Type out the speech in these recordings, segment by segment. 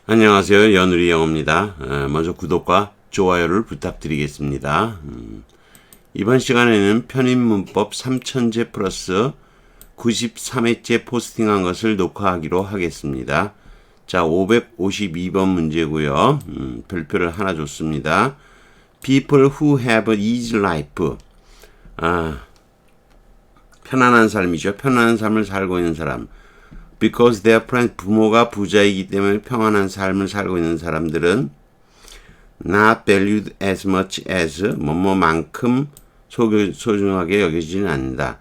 안녕하세요. 연우리 영어입니다. 먼저 구독과 좋아요를 부탁드리겠습니다. 이번 시간에는 편입문법 3000제 플러스 93회째 포스팅한 것을 녹화하기로 하겠습니다. 자, 552번 문제고요. 별표를 하나 줬습니다. People who have an easy life. 편안한 삶이죠. 편안한 삶을 살고 있는 사람. Because their parents, 부모가 부자이기 때문에 평안한 삶을 살고 있는 사람들은 not valued as much as 뭐뭐만큼 소중하게 여겨지지는 않는다.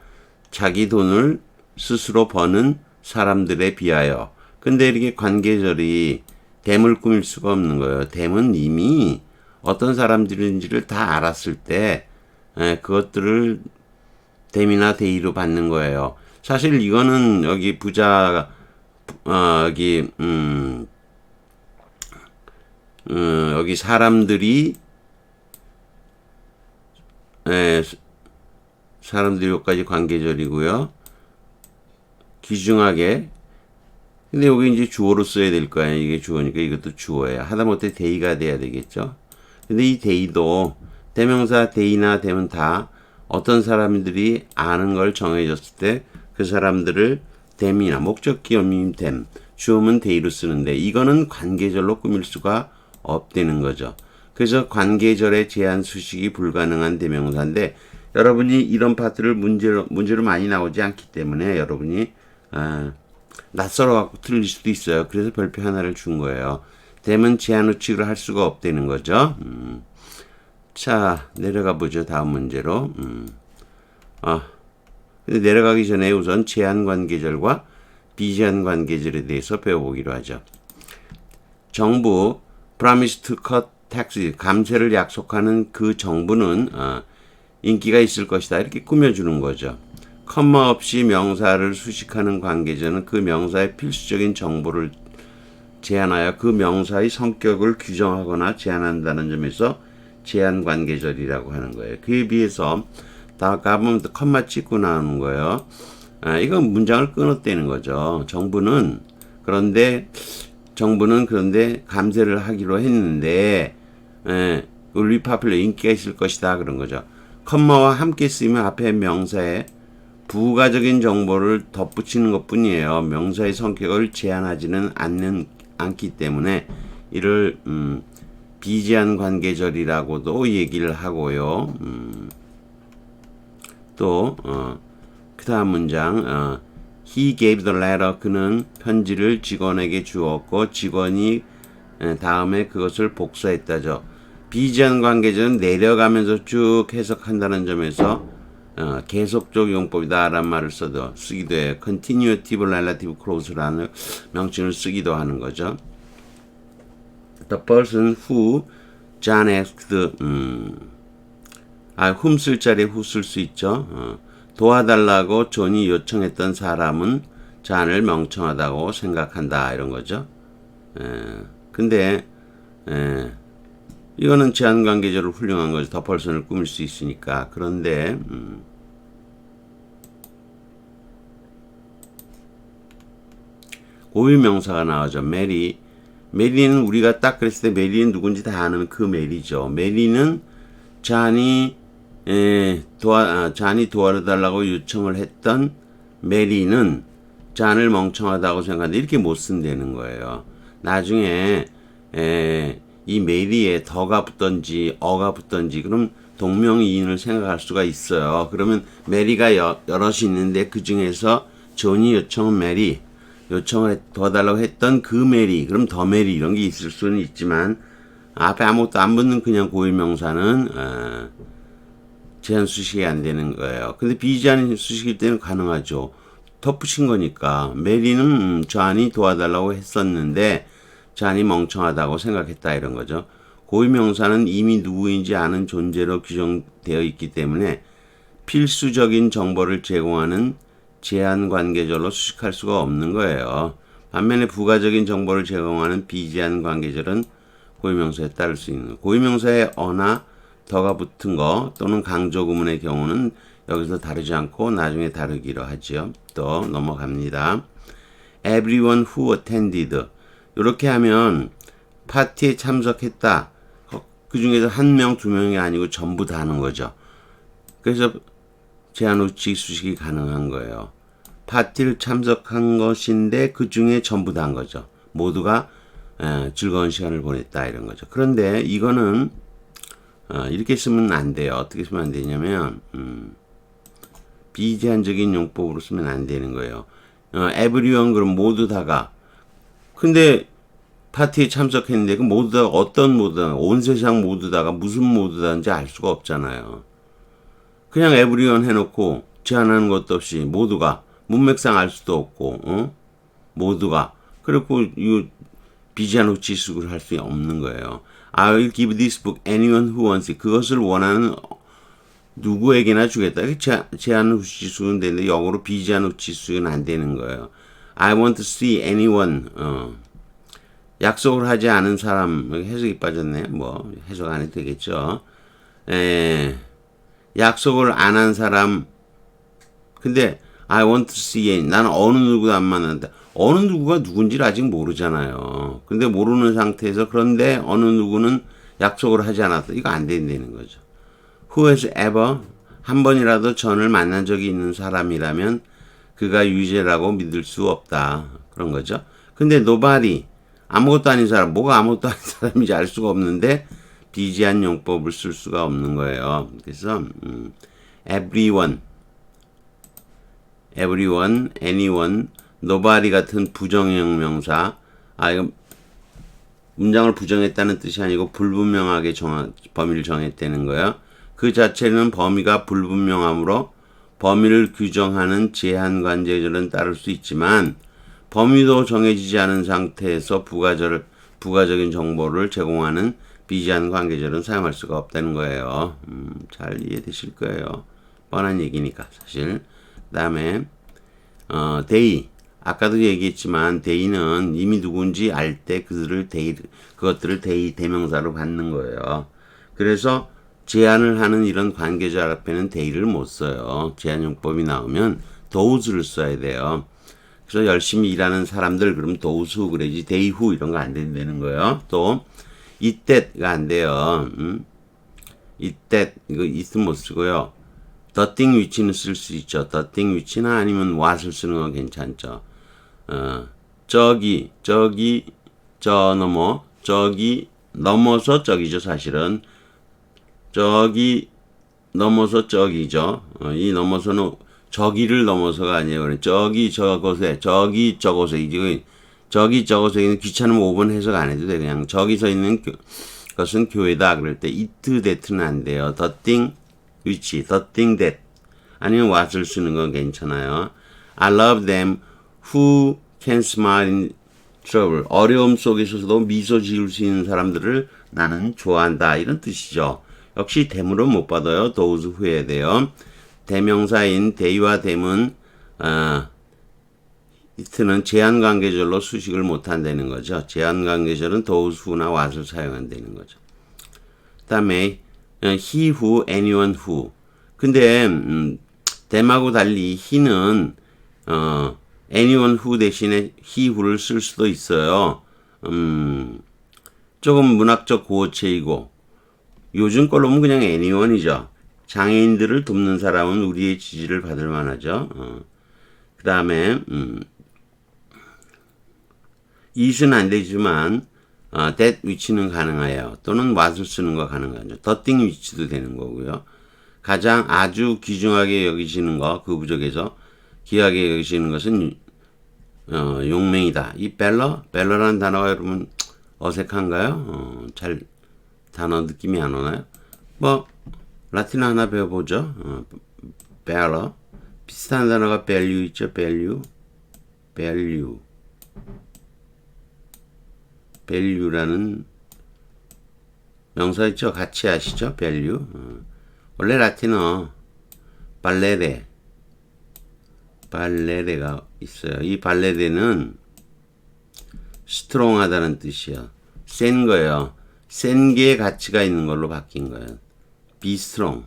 자기 돈을 스스로 버는 사람들에 비하여. 근데 이렇게 관계절이 댐을 꾸밀 수가 없는 거예요. 댐은 이미 어떤 사람들인지를 다 알았을 때 그것들을 댐이나 데이로 받는 거예요. 사실 이거는 여기 부자 여기 사람들이 사람들이 여기까지 관계절이고요. 귀중하게. 근데 여기 이제 주어로 써야 될 거 아니에요. 이게 주어니까 이것도 주어예요. 하다못해 데이가 돼야 되겠죠. 근데 이 데이도 대명사 데이나 되면 다 어떤 사람들이 아는 걸 정해졌을 때 그 사람들을 댐이나 목적기 어민 댐, 주어면 데이로 쓰는데 이거는 관계절로 꾸밀 수가 없다는 거죠. 그래서 관계절의 제한 수식이 불가능한 대명사인데 여러분이 이런 파트를 문제로 많이 나오지 않기 때문에 여러분이 낯설어 갖고 틀릴 수도 있어요. 그래서 별표 하나를 준 거예요. 댐은 제한 우측을 할 수가 없다는 거죠. 자, 내려가 보죠. 다음 문제로. 근데 내려가기 전에 우선 제한관계절과 비제한관계절에 대해서 배워보기로 하죠. 정부 promise to cut tax 감세를 약속하는 그 정부는 인기가 있을 것이다 이렇게 꾸며주는 거죠. 컴마 없이 명사를 수식하는 관계절은 그 명사의 필수적인 정보를 제한하여 그 명사의 성격을 규정하거나 제한한다는 점에서 제한관계절이라고 하는 거예요. 그에 비해서 다 가보면 컴마 찍고 나오는 거예요. 이건 문장을 끊었다는 거죠. 정부는 그런데 감세를 하기로 했는데 will popular 인기가 있을 것이다 그런 거죠. 컴마와 함께 쓰이면 앞에 명사에 부가적인 정보를 덧붙이는 것뿐이에요. 명사의 성격을 제한하지는 않기 때문에 이를 비제한 관계절이라고도 얘기를 하고요. 또 그 다음 문장 He gave the letter 그는 편지를 직원에게 주었고 직원이 다음에 그것을 복사했다죠. 비제한 관계절은 내려가면서 쭉 해석한다는 점에서 계속적 용법이다 라는 말을 쓰기도 해요. Continuative Relative Clause라는 명칭을 쓰기도 하는 거죠. The person who John asked whom 쓸 자리에 who 쓸 수 있죠. 도와달라고 존이 요청했던 사람은 잔을 멍청하다고 생각한다 이런 거죠. 근데 이거는 제한관계절로 훌륭한 거죠. 더 펄슨을 꾸밀 수 있으니까. 그런데 고유명사가 나오죠. 메리는 우리가 딱 그랬을 때 메리는 누군지 다 아는 그 메리죠. 메리는 잔이 도와달라고 요청을 했던 메리는 잔을 멍청하다고 생각하는데 이렇게 못 쓴다는 거예요. 나중에 이 메리에 더가 붙던지 어가 붙던지 그럼 동명이인을 생각할 수가 있어요. 그러면 메리가 여럿이 있는데 그 중에서 존이 요청을 도와달라고 했던 그 메리, 그럼 더 메리 이런 게 있을 수는 있지만 앞에 아무것도 안 붙는 그냥 고유명사는 제한 수식이 안 되는 거예요. 근데 비제한 수식일 때는 가능하죠. 덧붙인 거니까 메리는 존이 도와달라고 했었는데 존이 멍청하다고 생각했다 이런 거죠. 고유명사는 이미 누구인지 아는 존재로 규정되어 있기 때문에 필수적인 정보를 제공하는 제한관계절로 수식할 수가 없는 거예요. 반면에 부가적인 정보를 제공하는 비제한관계절은 고유명사에 따를 수 있는 고유명사에 어나 더가 붙은 거 또는 강조구문의 경우는 여기서 다르지 않고 나중에 다르기로 하지요. 또 넘어갑니다. Everyone who attended 이렇게 하면 파티에 참석했다. 그 중에서 한 명, 두 명이 아니고 전부 다 하는 거죠. 그래서 제한 후치 수식이 가능한 거예요. 파티를 참석한 것인데 그 중에 전부 다 한 거죠. 모두가 즐거운 시간을 보냈다 이런 거죠. 그런데 이거는 이렇게 쓰면 안 돼요. 어떻게 쓰면 안 되냐면 비제한적인 용법으로 쓰면 안 되는 거예요. everyone 그럼 모두 다가. 근데 파티에 참석했는데 그 모두 다 어떤 모두 다, 온 세상 모두 다가 무슨 모두 다인지 알 수가 없잖아요. 그냥 everyone 해놓고 제한하는 것도 없이 모두가 문맥상 알 수도 없고 모두가 그리고 이 비제한 후치수를 할 수 없는 거예요. I will give this book anyone who wants it. 그것을 원하는 누구에게나 주겠다. 제한 후치수는 되는데 영어로 비제한 후치수는 안 되는 거예요. I want to see anyone. 약속을 하지 않은 사람, 해석이 빠졌네. 뭐 해석 안 해도 되겠죠. 약속을 안 한 사람. 근데 I want to see any. 나는 어느 누구도 안 만난다. 어느 누구가 누군지를 아직 모르잖아요. 근데 모르는 상태에서 그런데 어느 누구는 약속을 하지 않았다. 이거 안 된다는 거죠. Who has ever 한 번이라도 전을 만난 적이 있는 사람이라면 그가 유죄라고 믿을 수 없다. 그런 거죠. 근데 nobody 아무것도 아닌 사람, 뭐가 아무것도 아닌 사람인지 알 수가 없는데 비제한 용법을 쓸 수가 없는 거예요. 그래서 everyone, anyone, nobody 같은 부정형 명사. 이거 문장을 부정했다는 뜻이 아니고 불분명하게 범위를 정했다는 거예요. 그 자체는 범위가 불분명하므로 범위를 규정하는 제한 관계절은 따를 수 있지만 범위도 정해지지 않은 상태에서 부가적인 정보를 제공하는 비제한 관계절은 사용할 수가 없다는 거예요. 잘 이해되실 거예요. 뻔한 얘기니까 사실. 그 다음에 they. 아까도 얘기했지만 they는 이미 누군지 알 때 그것들을 they 대명사로 받는 거예요. 그래서 제한을 하는 이런 관계절 앞에는 they를 못 써요. 제한용법이 나오면 those를 써야 돼요. 그래서 열심히 일하는 사람들 그럼 those who 그래야지 they who 이런 거 안 된다는 거예요. 또 it that가 안 돼요. it that 이거 it은 못 쓰고요. the thing which는 쓸 수 있죠. the thing which나 아니면 what을 쓰는 건 괜찮죠. 저기 저 넘어 저기 넘어서 저기죠. 사실은 저기 넘어서 저기죠. 이 넘어서는 저기를 넘어서가 아니에요. 저기 저곳에 저기 저곳에 이게 저기 저곳에 귀찮으면 5번 해석 안 해도 돼. 그냥 저기 서 있는 것은 교회다. 그럴 때 it that는 안 돼요. the thing which, the thing that 아니면 what을 쓰는 건 괜찮아요. I love them who can smile in trouble. 어려움 속에서도 미소 지을 수 있는 사람들을 나는 좋아한다. 이런 뜻이죠. 역시 대물은 못 받아요. those who 해야 돼요. 대명사인 they와 them은 it는 제한관계절로 수식을 못한다는 거죠. 제한관계절은 those who나 what을 사용한다는 거죠. 그 다음에 he who, anyone who. 근데 them하고 달리 he는 anyone who 대신에 he who를 쓸 수도 있어요. 조금 문학적 고어체이고 요즘 걸로 보면 그냥 anyone이죠. 장애인들을 돕는 사람은 우리의 지지를 받을 만하죠. 그 다음에 it은 안 되지만 that which는 가능해요. 또는 what을 쓰는 거 가능하죠. the thing which도 되는 거고요. 가장 아주 귀중하게 여기시는 거, 그 부족에서 귀하게 여기시는 것은 용맹이다. 이 벨러라는 단어가 여러분 어색한가요? 잘 단어 느낌이 안 오나요? 뭐 라틴어 하나 배워보죠. 벨러 비슷한 단어가 value 있죠. value라는 명사 있죠. 같이 아시죠? value. 원래 라틴어 발레레가 있어요. 이 발레레는 스트롱하다는 뜻이야. 센 거예요. 센 게 가치가 있는 걸로 바뀐 거예요. be strong.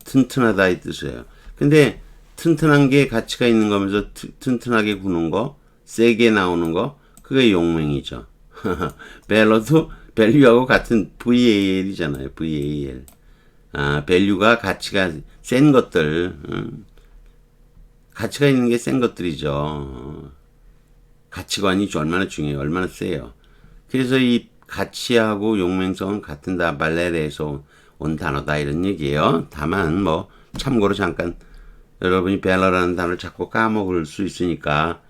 튼튼하다 이 뜻이에요. 근데 튼튼한 게 가치가 있는 거면서 튼튼하게 구는 거, 세게 나오는 거, 그게 용맹이죠. 밸러도 밸류하고 같은 VAL이잖아요. VAL. 아, 밸류가 가치가 센 것들, 가치가 있는 게 센 것들이죠. 가치관이 얼마나 중요해요. 얼마나 세요. 그래서 이 가치하고 용맹성은 같은 발레르에서 온 단어다 이런 얘기예요. 다만 뭐 참고로 잠깐 여러분이 밸러라는 단어를 자꾸 까먹을 수 있으니까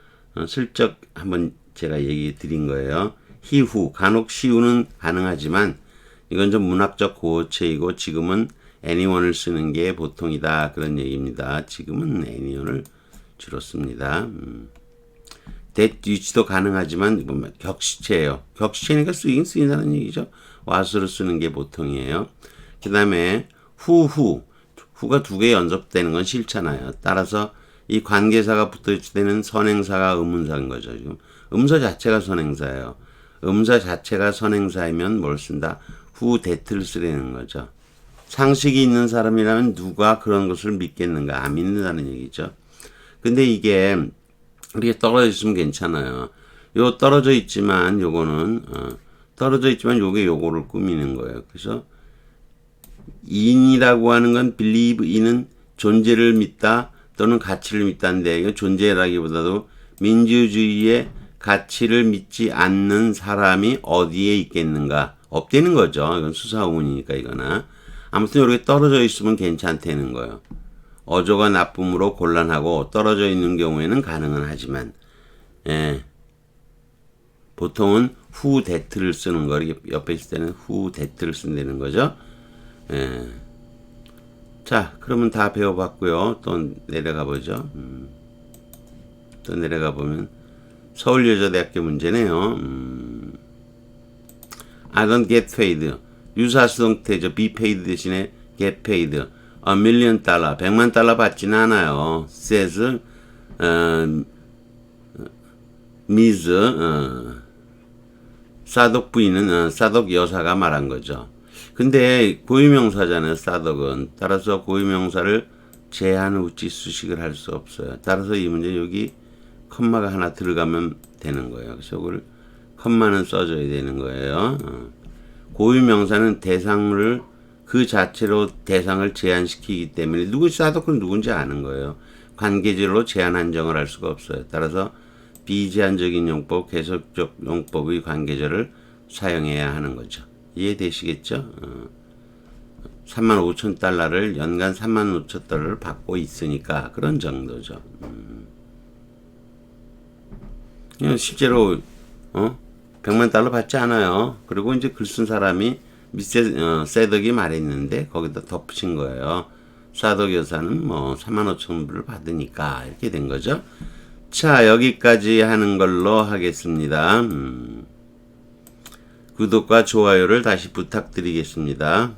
슬쩍 한번 제가 얘기 드린 거예요. 희후, 간혹 시우는 가능하지만 이건 좀 문학적 고어체이고 지금은 anyone을 쓰는 게 보통이다 그런 얘기입니다. 지금은 anyone을 주로 씁니다. that 유치도 가능하지만 격시체예요. 격시체니까 쓰이긴 쓰인다는 얘기죠. was로 쓰는 게 보통이에요. 그 다음에 후가 두 개 연접되는 건 싫잖아요. 따라서 이 관계사가 붙어있을 때는 선행사가 의문사인 거죠. 지금 음서 자체가 선행사예요. 음서 자체가 선행사이면 뭘 쓴다? 후 that를 쓰라는 거죠. 상식이 있는 사람이라면 누가 그런 것을 믿겠는가? 안 믿는다는 얘기죠. 근데 이게 이렇게 떨어져 있으면 괜찮아요. 요 떨어져 있지만 요거는 떨어져 있지만 요거를 꾸미는 거예요. 그래서 in이라고 하는 건 believe in은 존재를 믿다 또는 가치를 믿다인데 이거 존재라기보다도 민주주의의 가치를 믿지 않는 사람이 어디에 있겠는가? 없다는 거죠. 이건 수사의문이니까 이거나. 아무튼 이렇게 떨어져 있으면 괜찮다는 거예요. 어조가 나쁨으로 곤란하고 떨어져 있는 경우에는 가능은 하지만 보통은 who that를 쓰는 거 이렇게 옆에 있을 때는 who that를 쓴다는 거죠. 자, 그러면 다 배워봤고요. 또 내려가 보죠. 또 내려가 보면 서울여자대학교 문제네요. I don't get paid. 유사수동태죠. be paid 대신에 get paid. $1 million, 100만 달러 받지는 않아요. says, Ms. 사독 부인은 사독 여사가 말한 거죠. 근데 고유명사잖아요. 사독은. 따라서 고유명사를 제한 우치 수식을 할 수 없어요. 따라서 이 문제 여기 컴마가 하나 들어가면 되는 거예요. 그래서 그걸 컴마는 써줘야 되는 거예요. 고유명사는 대상을 그 자체로 대상을 제한시키기 때문에 사독은 누군지 아는 거예요. 관계절로 제한 한정을 할 수가 없어요. 따라서 비제한적인 용법, 계속적 용법의 관계절을 사용해야 하는 거죠. 이해되시겠죠? 35,000달러를 연간 35,000달러를 받고 있으니까 그런 정도죠. 실제로 100만 달러 받지 않아요. 그리고 이제 글 쓴 사람이 세덕이 말했는데 거기다 덧붙인 거예요. 사덕 여사는 뭐 35,000불을 받으니까 이렇게 된 거죠. 자, 여기까지 하는 걸로 하겠습니다. 구독과 좋아요를 다시 부탁드리겠습니다.